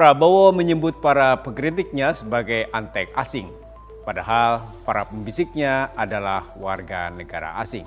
Prabowo menyebut para pengkritiknya sebagai antek asing, padahal para pembisiknya adalah warga negara asing.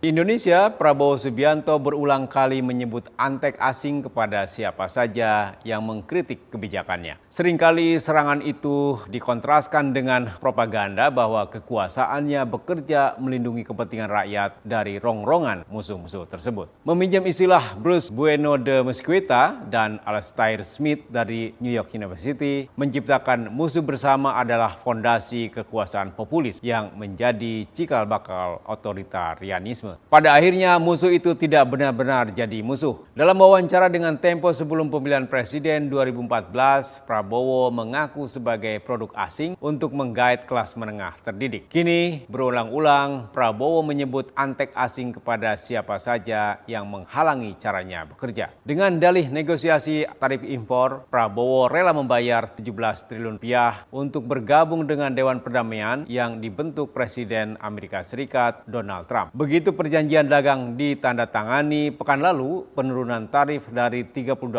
Di Indonesia, Prabowo Subianto berulang kali menyebut antek asing kepada siapa saja yang mengkritik kebijakannya. Seringkali serangan itu dikontraskan dengan propaganda bahwa kekuasaannya bekerja melindungi kepentingan rakyat dari rongrongan musuh-musuh tersebut. Meminjam istilah Bruce Bueno de Mesquita dan Alastair Smith dari New York University, menciptakan musuh bersama adalah fondasi kekuasaan populis yang menjadi cikal bakal otoritarianisme. Pada akhirnya musuh itu tidak benar-benar jadi musuh. Dalam wawancara dengan Tempo sebelum pemilihan presiden 2014, Prabowo mengaku sebagai produk asing untuk menggait kelas menengah terdidik. Kini berulang-ulang Prabowo menyebut antek asing kepada siapa saja yang menghalangi caranya bekerja. Dengan dalih negosiasi tarif impor, Prabowo rela membayar 17 triliun rupiah untuk bergabung dengan Dewan Perdamaian yang dibentuk Presiden Amerika Serikat Donald Trump. Begitu perjanjian dagang ditandatangani pekan lalu, penurunan tarif dari 32%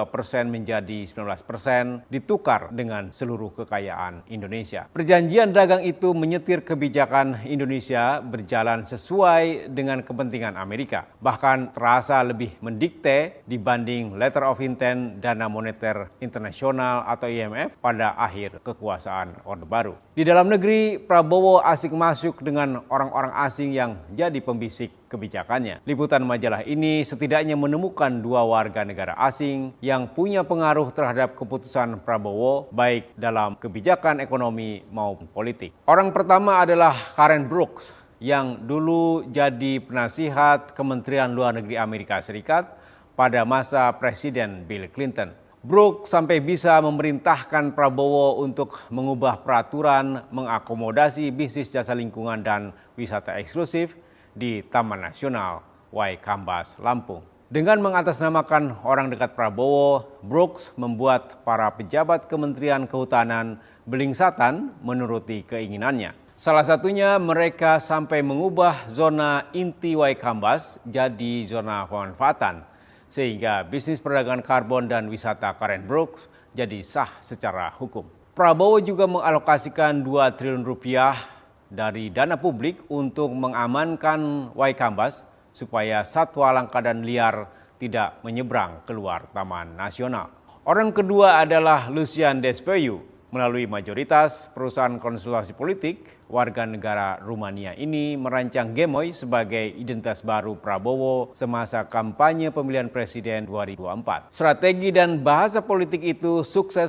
menjadi 19% ditukar dengan seluruh kekayaan Indonesia. Perjanjian dagang itu menyetir kebijakan Indonesia berjalan sesuai dengan kepentingan Amerika. Bahkan terasa lebih mendikte dibanding Letter of Intent Dana Moneter Internasional atau IMF pada akhir kekuasaan Orde Baru. Di dalam negeri, Prabowo asik masuk dengan orang-orang asing yang jadi pembisik kebijakannya. Liputan majalah ini setidaknya menemukan dua warga negara asing yang punya pengaruh terhadap keputusan Prabowo baik dalam kebijakan ekonomi maupun politik. Orang pertama adalah Karen Brooks yang dulu jadi penasihat Kementerian Luar Negeri Amerika Serikat pada masa Presiden Bill Clinton. Brooks sampai bisa memerintahkan Prabowo untuk mengubah peraturan mengakomodasi bisnis jasa lingkungan dan wisata eksklusif di Taman Nasional Waikambas, Lampung. Dengan mengatasnamakan orang dekat Prabowo, Brooks membuat para pejabat Kementerian Kehutanan belingsatan menuruti keinginannya. Salah satunya mereka sampai mengubah zona inti Waikambas jadi zona pemanfaatan, sehingga bisnis perdagangan karbon dan wisata Karen Brooks jadi sah secara hukum. Prabowo juga mengalokasikan 2 triliun rupiah dari dana publik untuk mengamankan Waikambas supaya satwa langka dan liar tidak menyeberang keluar Taman Nasional. Orang kedua adalah Lucian Despeyu. Melalui mayoritas perusahaan konsultasi politik, warga negara Rumania ini merancang Gemoy sebagai identitas baru Prabowo semasa kampanye pemilihan presiden 2024. Strategi dan bahasa politik itu sukses